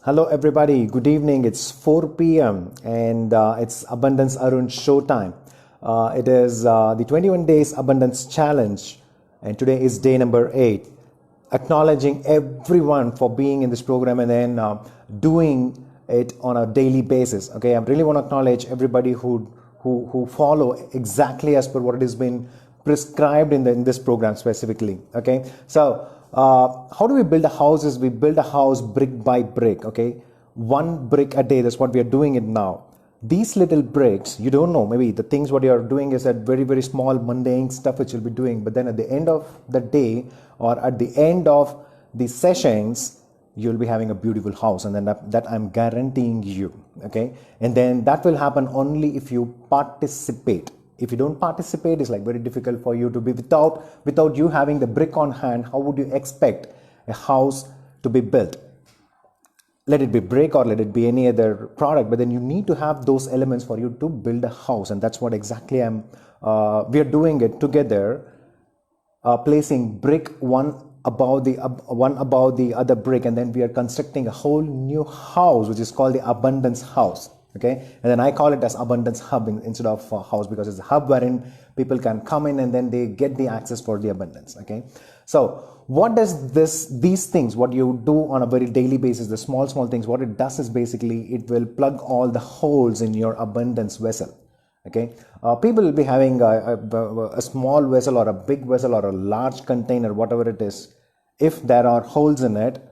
Hello everybody, good evening. It's 4 p.m. and it's Abundance Arun showtime. It is the 21 days abundance challenge and today is day number 8. Acknowledging everyone for being in this program and then doing it on a daily basis. Okay, I really want to acknowledge everybody who follow exactly as per what it has been prescribed in this program specifically. Okay, so how do we build a house? Is we build a house brick by brick. Okay, one brick a day. That's what we are doing it now. These little bricks, you don't know, maybe the things what you are doing is that very small mundane stuff which you'll be doing, but then at the end of the day or at the end of the sessions, you'll be having a beautiful house, and then that I'm guaranteeing you. Okay, and then that will happen only if you participate. If you don't participate, it's like very difficult for you to be without you having the brick on hand. How would you expect a house to be built? Let it be brick or let it be any other product, but then you need to have those elements for you to build a house, and that's what exactly we are doing it together, placing brick one above the other brick, and then we are constructing a whole new house which is called the abundance house. Okay, and then I call it as abundance hub instead of house, because it's a hub wherein people can come in and then they get the access for the abundance. Okay, so what does these things, what you do on a very daily basis, the small things, what it does is basically it will plug all the holes in your abundance vessel. Okay, people will be having a small vessel or a big vessel or a large container, whatever it is. If there are holes in it,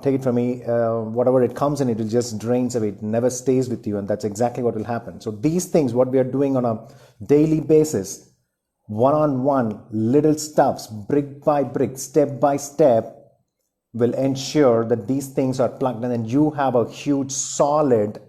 take it from me, whatever it comes in, it will just drains away. It never stays with you, and that's exactly what will happen. So these things, what we are doing on a daily basis, one-on-one, little stuffs, brick by brick, step by step, will ensure that these things are plugged, and then you have a huge solid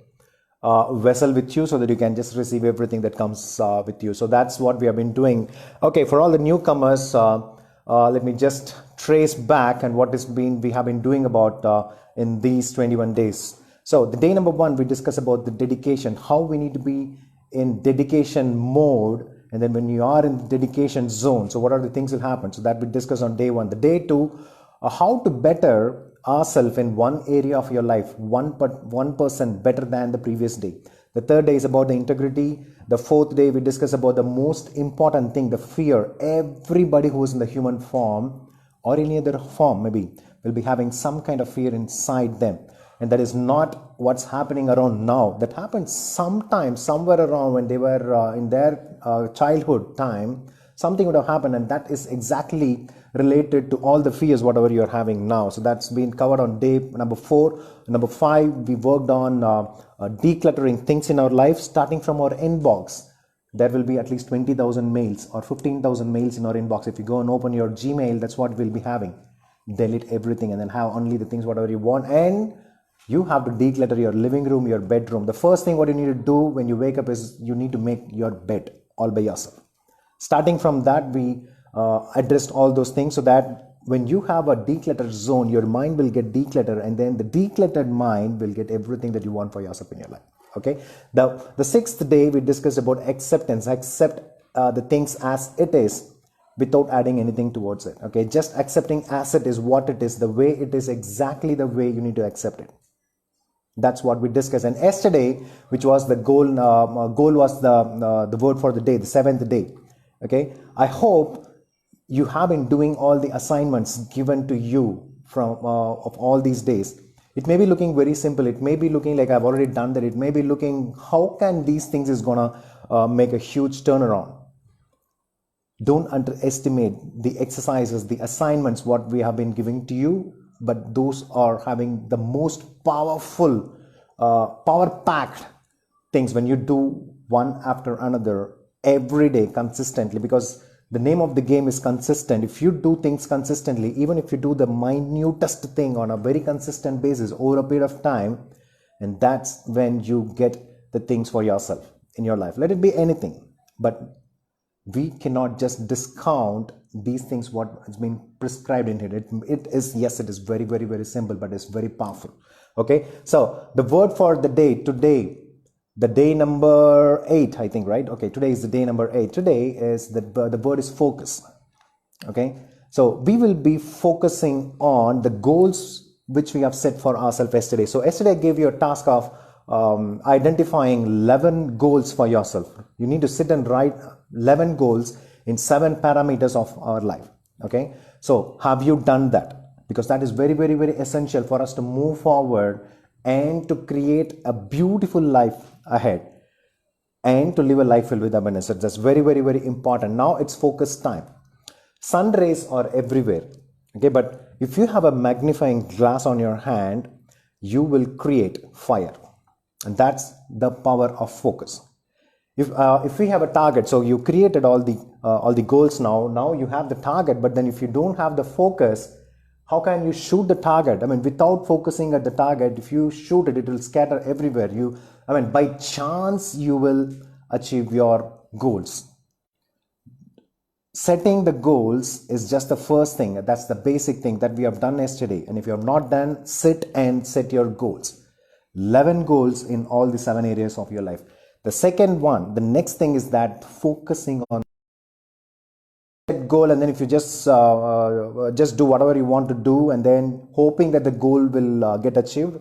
vessel with you, so that you can just receive everything that comes with you. So that's what we have been doing. Okay, for all the newcomers, let me just trace back and what we have been doing about in these 21 days. So the day number 1, we discuss about the dedication, how we need to be in dedication mode, and then when you are in the dedication zone, so what are the things will happen. So that we discuss on day 1. The day 2, how to better ourselves in one area of your life, 1% better than the previous day. The 3rd day is about the integrity. The 4th day, we discuss about the most important thing, the fear. Everybody who is in the human form or any other form maybe will be having some kind of fear inside them, and that is not what's happening around now. That happened sometime somewhere around when they were in their childhood time. Something would have happened, and that is exactly related to all the fears whatever you're having now. So that's been covered on day number 4. Number 5, we worked on decluttering things in our life, starting from our inbox. There will be at least 20,000 mails or 15,000 mails in our inbox. If you go and open your Gmail, that's what we'll be having. Delete everything and then have only the things whatever you want, and you have to declutter your living room, your bedroom. The first thing what you need to do when you wake up is you need to make your bed all by yourself. Starting from that, we addressed all those things, so that when you have a decluttered zone, your mind will get decluttered, and then the decluttered mind will get everything that you want for yourself in your life. Okay, the 6th day, we discussed about acceptance. Accept the things as it is without adding anything towards it. Okay, just accepting as it is, what it is, the way it is, exactly the way you need to accept it. That's what we discussed. And yesterday, which was the goal was the word for the day, the 7th day. Okay, I hope you have been doing all the assignments given to you from of all these days. It may be looking very simple. It may be looking like I've already done that. It may be looking, how can these things is gonna make a huge turnaround? Don't underestimate the exercises, the assignments what we have been giving to you, but those are having the most powerful, power-packed things when you do one after another every day consistently, because the name of the game is consistent. If you do things consistently, even if you do the minutest thing on a very consistent basis over a period of time, and that's when you get the things for yourself in your life. Let it be anything, but we cannot just discount these things what has been prescribed in it. It is, yes, it is very simple, but it's very powerful. Okay, so the word for the day today, the day number 8, I think, right? Okay, today is the day number 8. Today is the word is focus. Okay, so we will be focusing on the goals which we have set for ourselves yesterday. So yesterday I gave you a task of identifying 11 goals for yourself. You need to sit and write 11 goals in 7 parameters of our life. Okay, so have you done that? Because that is very, very, very essential for us to move forward and to create a beautiful life ahead and to live a life filled with abundance. So that's very, very, very important. Now it's focus time. Sun rays are everywhere. Okay, but if you have a magnifying glass on your hand, you will create fire. And that's the power of focus. If we have a target, so you created all the goals now you have the target, but then if you don't have the focus, how can you shoot the target? I mean, without focusing at the target, if you shoot it, it will scatter everywhere. By chance, you will achieve your goals. Setting the goals is just the first thing. That's the basic thing that we have done yesterday. And if you have not done, sit and set your goals. 11 goals in all the 7 areas of your life. The second one, the next thing is that focusing on that goal, and then if you just do whatever you want to do and then hoping that the goal will get achieved,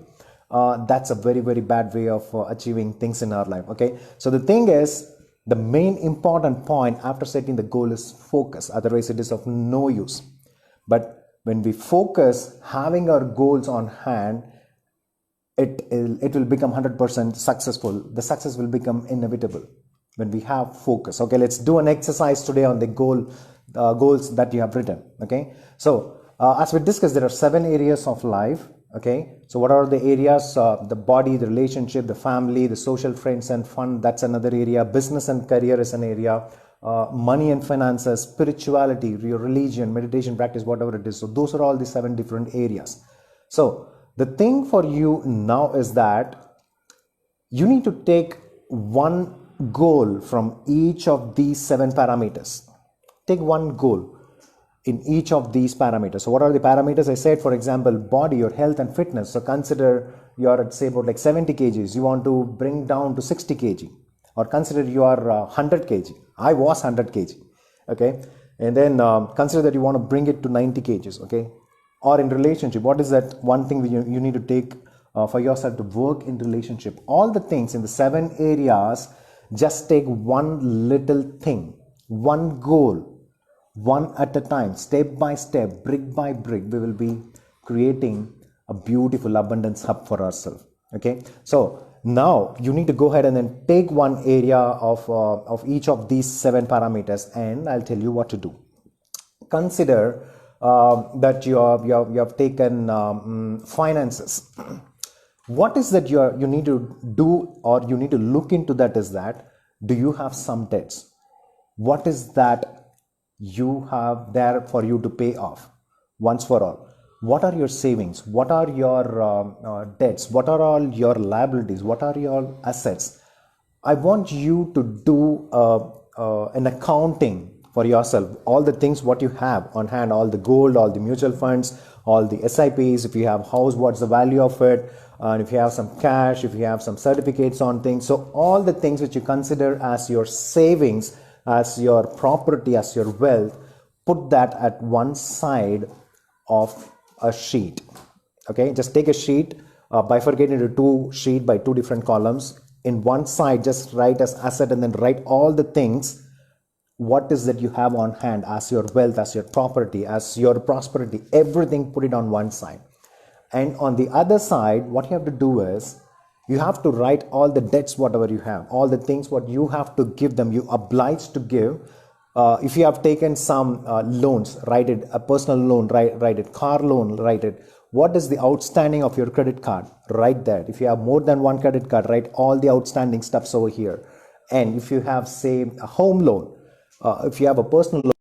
that's a very, very bad way of achieving things in our life. Okay, so the thing is, the main important point after setting the goal is focus. Otherwise it is of no use. But when we focus, having our goals on hand, it will become 100% successful. The success will become inevitable when we have focus. Okay, let's do an exercise today on the goals that you have written. Okay, so as we discussed, there are 7 areas of life. Okay, so what are the areas? The body, the relationship, the family, the social, friends and fun, that's another area. Business and career is an area. Money and finances, spirituality, your religion, meditation practice, whatever it is. So those are all the 7 different areas. So the thing for you now is that you need to take one goal from each of these 7 parameters. Take one goal in each of these parameters. So what are the parameters? I said, for example, body, your health and fitness. So consider you're at, say, about like 70 kgs. You want to bring down to 60 kg. Or consider you are 100 kg. I was 100 kg. Okay. And then consider that you want to bring it to 90 kgs. Okay. Or in relationship, what is that one thing you need to take for yourself to work in relationship? All the things in the 7 areas, just take one little thing, one goal, one at a time, step by step, brick by brick. We will be creating a beautiful abundance hub for ourselves. Okay, so now you need to go ahead and then take one area of each of these 7 parameters, and I'll tell you what to do. Consider that you have taken finances. What is that you need to do, or you need to look into that, is that, do you have some debts? What is that you have there for you to pay off once for all? What are your savings? What are your debts? What are all your liabilities? What are your assets? I want you to do an accounting for yourself. All the things what you have on hand, all the gold, all the mutual funds, all the SIPs. If you have house, what's the value of it? And if you have some cash, if you have some certificates on things. So all the things which you consider as your savings, as your property, as your wealth, put that at one side of a sheet. Okay, just take a sheet, bifurcate into 2 sheets by 2 different columns. In one side, just write as asset, and then write all the things. What is that you have on hand as your wealth, as your property, as your prosperity, everything, put it on one side. And on the other side, what you have to do is, you have to write all the debts, whatever you have, all the things what you have to give them, you obliged to give. If you have taken some loans, write it. A personal loan, write it. Car loan, write it. What is the outstanding of your credit card? Write that. If you have more than one credit card, write all the outstanding stuffs over here. And if you have, say, a home loan, if you have a personal loan,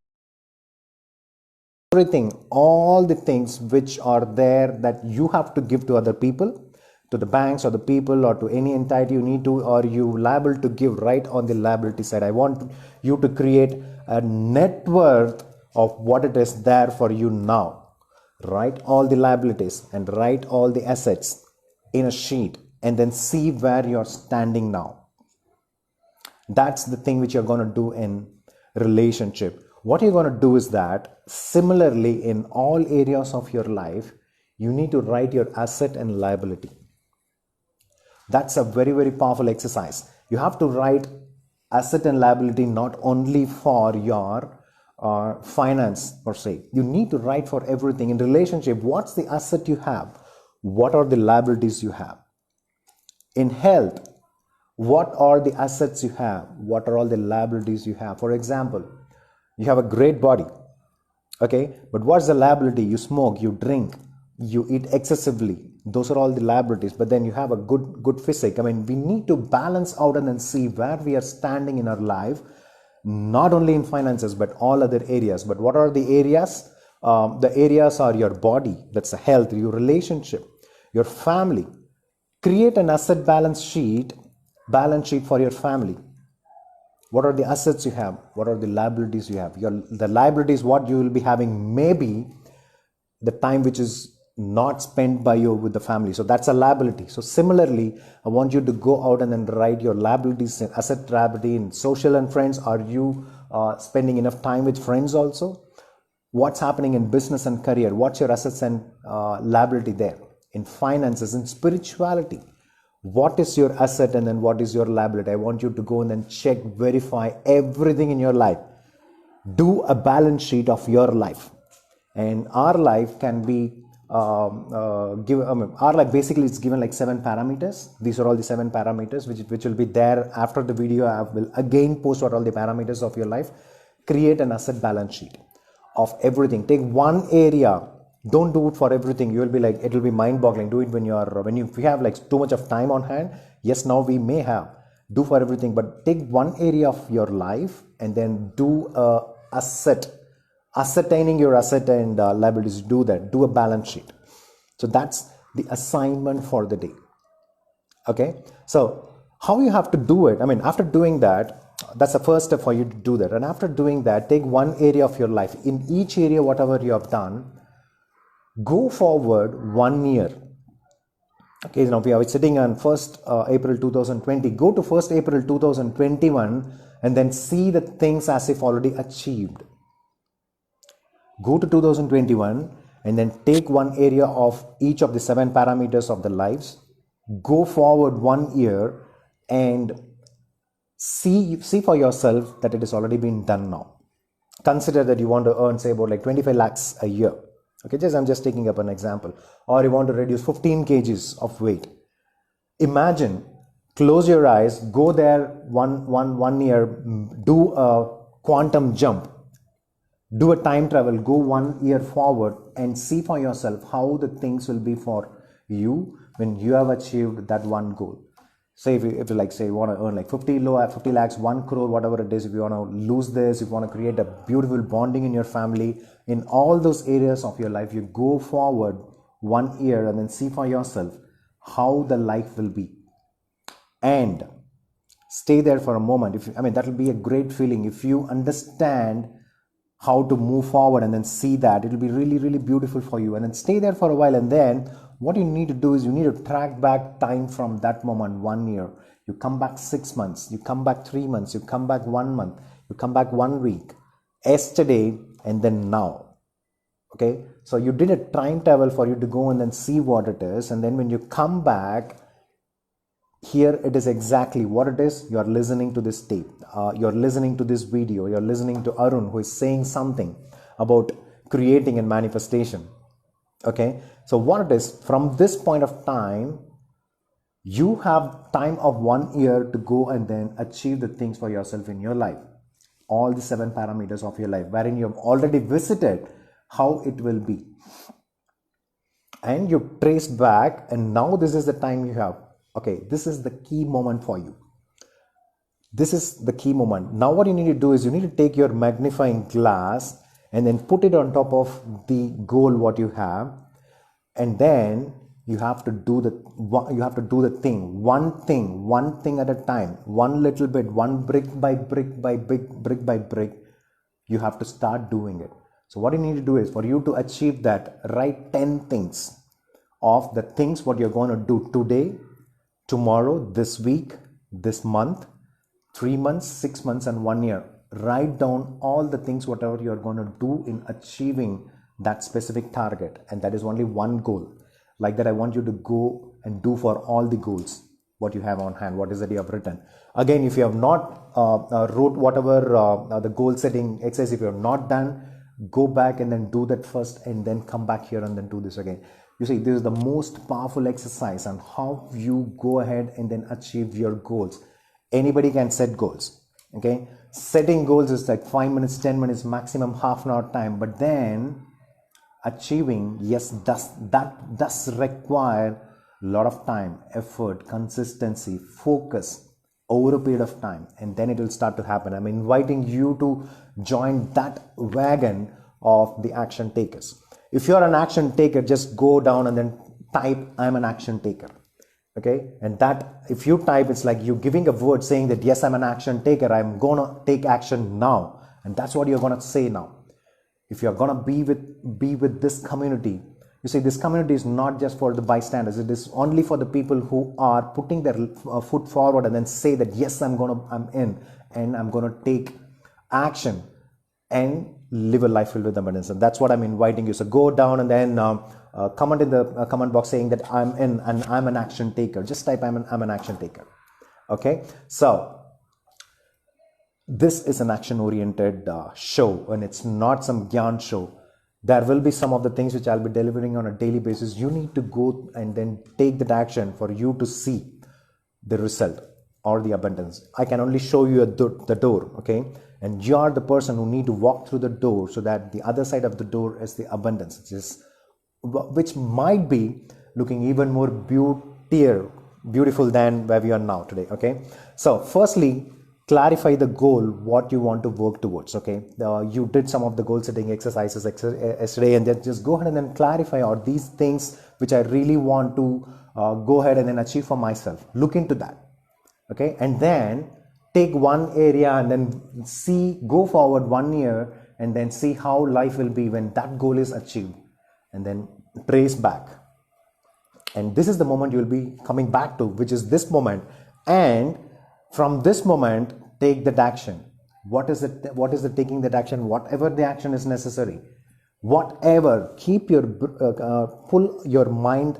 everything, all the things which are there that you have to give to other people, to the banks or the people or to any entity you need to, or you liable to give, right on the liability side. I want you to create a net worth of what it is there for you now. Write all the liabilities and write all the assets in a sheet, and then see where you're standing now. That's the thing which you're going to do in relationship. What you're going to do is that similarly in all areas of your life, You need to write your asset and liability. That's a very, very powerful exercise. You have to write asset and liability not only for your finance per se. You need to write for everything. In relationship, what's the asset you have? What are the liabilities you have? In health, what are the assets you have? What are all the liabilities you have? For example, you have a great body, okay, but what's the liability? You smoke, you drink, you eat excessively. Those are all the liabilities. But then you have a good physique. I mean, we need to balance out and then see where we are standing in our life, not only in finances but all other areas. But what are the areas? The areas are your body, that's the health, your relationship, your family. Create an asset balance sheet for your family. What are the assets you have? What are the liabilities you have? The liabilities, what you will be having, maybe the time which is not spent by you with the family. So that's a liability. So similarly, I want you to go out and then write your liabilities, asset liability in social and friends. Are you spending enough time with friends also? What's happening in business and career? What's your assets and liability there? In finances, in spirituality, what is your asset and then what is your liability? I want you to go and then check, verify everything in your life. Do a balance sheet of your life. And our life can be our life basically is given like 7 parameters. These are all the 7 parameters which will be there after the video. I will again post what all the parameters of your life. Create an asset balance sheet of everything. Take one area. Don't do it for everything. You will be like, it will be mind boggling. Do it when you have like too much of time on hand. Yes, now we may have. Do for everything, but take one area of your life and then do ascertaining your asset and liabilities. Do that. Do a balance sheet. So that's the assignment for the day. Okay. So how you have to do it? I mean, after doing that, that's the first step for you to do that. And after doing that, take one area of your life. In each area, whatever you have done, go forward 1 year. Okay, now we are sitting on 1st April 2020. Go to 1st April 2021 and then see the things as if already achieved. Go to 2021 and then take one area of each of the 7 parameters of the lives. Go forward 1 year and see for yourself that it has already been done now. Consider that you want to earn, say, about like 25 lakhs a year. Okay, I'm just taking up an example. Or you want to reduce 15 kgs of weight. Imagine, close your eyes, go there one year, do a quantum jump, do a time travel, go 1 year forward and see for yourself how the things will be for you when you have achieved that one goal. Say if you like, say you want to earn like 50 lakhs, 1 crore, whatever it is, if you want to lose this, if you want to create a beautiful bonding in your family, in all those areas of your life, you go forward 1 year and then see for yourself how the life will be. And stay there for a moment. That will be a great feeling. If you understand how to move forward and then see that, it will be really, really beautiful for you. And then stay there for a while, and then what you need to do is you need to track back time from that moment, 1 year. You come back 6 months, you come back 3 months, you come back 1 month, you come back 1 week, yesterday, and then now. Okay, so you did a time travel for you to go and then see what it is. And then when you come back, here it is exactly what it is. You are listening to this tape, you're listening to this video, you're listening to Arun, who is saying something about creating and manifestation. Okay, so what it is, from this point of time, you have time of 1 year to go and then achieve the things for yourself in your life. All the 7 parameters of your life, wherein you have already visited how it will be. And you traced back, and now this is the time you have. Okay, this is the key moment for you. This is the key moment. Now what you need to do is you need to take your magnifying glass and then put it on top of the goal what you have, and then you have to do the thing, one thing at a time, one little bit, one brick by brick by brick. You have to start doing it. So what you need to do is, for you to achieve that, write 10 things of the things what you're going to do today, tomorrow, this week, this month, 3 months, 6 months, and 1 year. Write down all the things, whatever you're going to do in achieving that specific target, and that is only one goal. Like that, I want you to go and do for all the goals what you have on hand, what is that you have written. Again, if you have not wrote whatever the goal setting exercise, if you have not done, go back and then do that first, and then come back here and then do this again. You see, this is the most powerful exercise on how you go ahead and then achieve your goals. Anybody can set goals. Okay, setting goals is like 5 minutes, 10 minutes, maximum half an hour time, but then achieving, yes, that does require a lot of time, effort, consistency, focus over a period of time, and then it will start to happen. I'm inviting you to join that wagon of the action takers. If you're an action taker, just go down and then type, I'm an action taker. Okay, and that, if you type, it's like you giving a word saying that yes, I'm an action taker, I'm gonna take action now, and that's what you're gonna say now. If you're gonna be with this community, you see, this community is not just for the bystanders, it is only for the people who are putting their foot forward and then say that yes, I'm in, and I'm gonna take action and live a life filled with abundance. And that's what I'm inviting you. So go down and then comment in the comment box saying that I'm in and I'm an action taker. Just type I'm an action taker. Okay, so this is an action oriented show, and it's not some Gyan show. There will be some of the things which I'll be delivering on a daily basis. You need to go and then take that action for you to see the result or the abundance. I can only show you the door, okay? And you are the person who need to walk through the door so that the other side of the door is the abundance, which might be looking even more beautiful than where we are now today, okay? So firstly, clarify the goal, what you want to work towards, okay? You did some of the goal setting exercises yesterday, and then just go ahead and then clarify, are these things which I really want to go ahead and then achieve for myself. Look into that, okay? And then take one area and then go forward 1 year and then see how life will be when that goal is achieved, and then trace back. And this is the moment you will be coming back to, which is this moment. And from this moment, take that action. What is the taking that action? Whatever the action is necessary, whatever, keep your pull your mind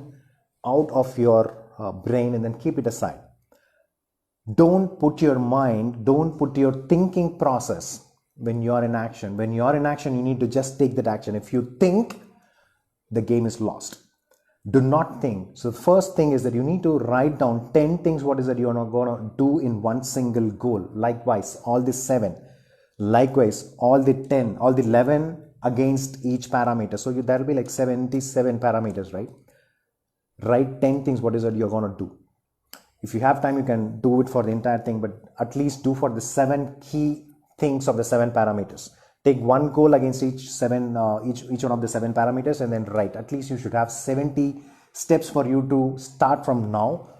out of your brain and then keep it aside. Don't put your thinking process when you're in action. When you're in action, you need to just take that action. If you think, the game is lost. Do not think. So the first thing is that you need to write down 10 things what is that you're not going to do in one single goal. Likewise, all the 7. Likewise, all the 10, all the 11 against each parameter. So there will be like 77 parameters, right? Write 10 things what is that you're going to do. If you have time, you can do it for the entire thing, but at least do for the 7 key things of the 7 parameters. Take one goal against each one of the 7 parameters, and then write. At least you should have 70 steps for you to start from now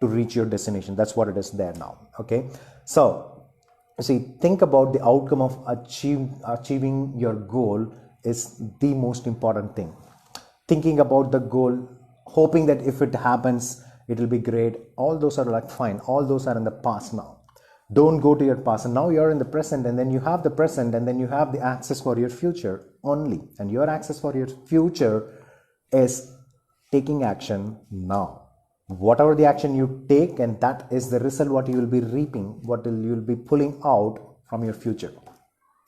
to reach your destination. That's what it is there now. Okay. So you see, think about the outcome of achieving your goal is the most important thing. Thinking about the goal, hoping that if it happens, it will be great. All those are like fine. All those are in the past now. Don't go to your past, and now you're in the present, and then you have the present, and then you have the access for your future only. And your access for your future is taking action now. Whatever the action you take, and that is the result what you will be reaping, what you will be pulling out from your future.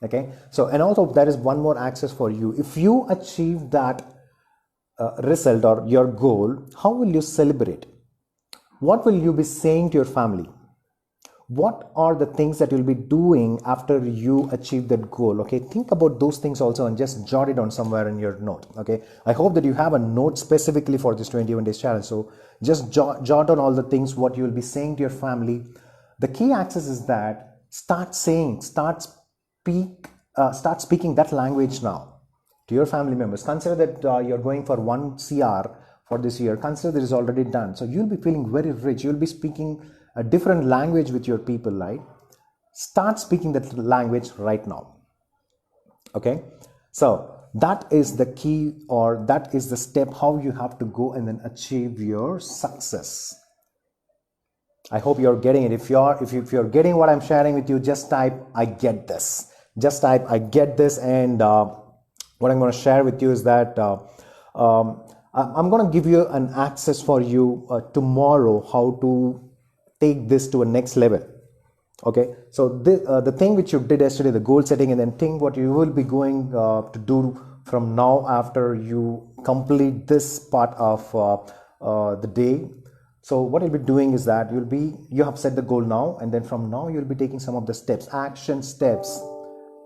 Okay. So, and also there is one more access for you. If you achieve that result or your goal, how will you celebrate? What will you be saying to your family? What are the things that you'll be doing after you achieve that goal? Okay, think about those things also and just jot it down somewhere in your note. Okay, I hope that you have a note specifically for this 21 days challenge. So just jot down all the things what you will be saying to your family. The key access is that start speaking that language now to your family members. Consider that you're going for 1 CR for this year. Consider that it's already done. So you'll be feeling very rich. You'll be speaking a different language with your people, right? Start speaking that language right now. Okay, so that is the key, or that is the step how you have to go and then achieve your success. I hope you're getting it. If you're getting what I'm sharing with you, just type I get this. Just type I get this, and what I'm going to share with you is that I'm going to give you an access for you tomorrow how to take this to a next level. Okay, so the thing which you did yesterday, the goal setting, and then think what you will be going to do from now after you complete this part of the day. So what you'll be doing is that you have set the goal now, and then from now you'll be taking some of the steps, action steps,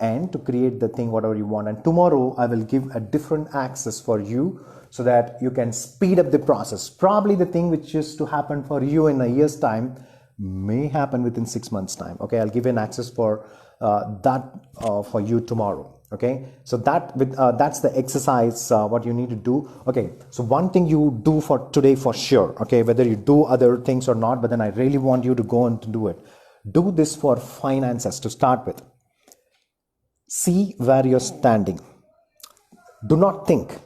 and to create the thing whatever you want. And tomorrow I will give a different access for you so that you can speed up the process. Probably the thing which is to happen for you in a year's time may happen within 6 months time. Okay, I'll give you an access for that for you tomorrow. Okay, so that's the exercise what you need to do. Okay, so one thing you do for today for sure, okay, whether you do other things or not, but then I really want you to go and to do it. Do this for finances to start with. See where you're standing. Do not think.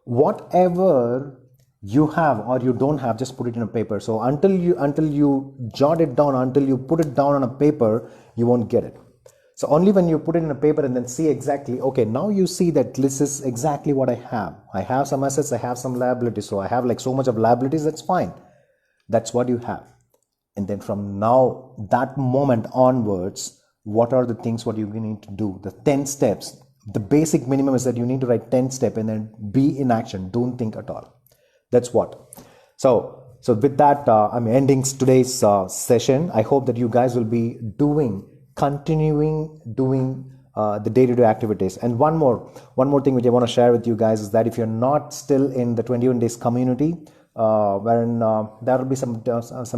Whatever you have or you don't have, just put it in a paper. So until you jot it down, until you put it down on a paper, you won't get it. So only when you put it in a paper and then see exactly, okay, now you see that this is exactly what I have. I have some assets, I have some liabilities. So I have like so much of liabilities, that's fine. That's what you have. And then from now, that moment onwards, what are the things what you need to do? The 10 steps. The basic minimum is that you need to write 10 steps and then be in action. Don't think at all. That's what. So with that, I'm ending today's session. I hope that you guys will be continuing doing the day-to-day activities. And one more thing which I want to share with you guys is that if you're not still in the 21 days community, wherein there will be some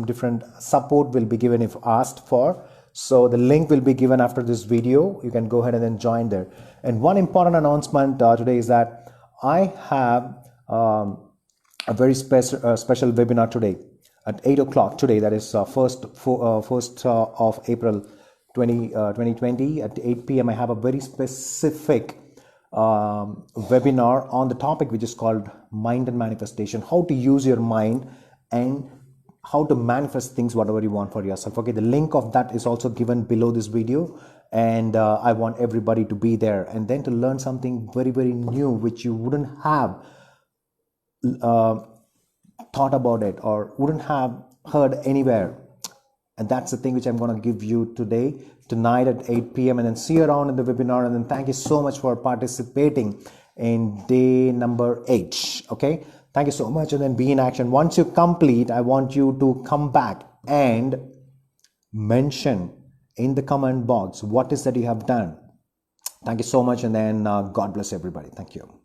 different support will be given if asked for. So the link will be given after this video. You can go ahead and then join there. And one important announcement today is that I have a very special webinar today at 8 o'clock today. That is 1st of April 2020 at 8 p.m. I have a very specific webinar on the topic which is called mind and manifestation, how to use your mind and how to manifest things whatever you want for yourself. Okay, the link of that is also given below this video, and I want everybody to be there and then to learn something very, very new which you wouldn't have thought about it or wouldn't have heard anywhere. And that's the thing which I'm going to give you tonight at 8 p.m. and then see you around in the webinar. And then thank you so much for participating in day number 8. Okay, thank you so much, and then be in action. Once you complete, I want you to come back and mention in the comment box what is that you have done. Thank you so much, and then God bless everybody. Thank you.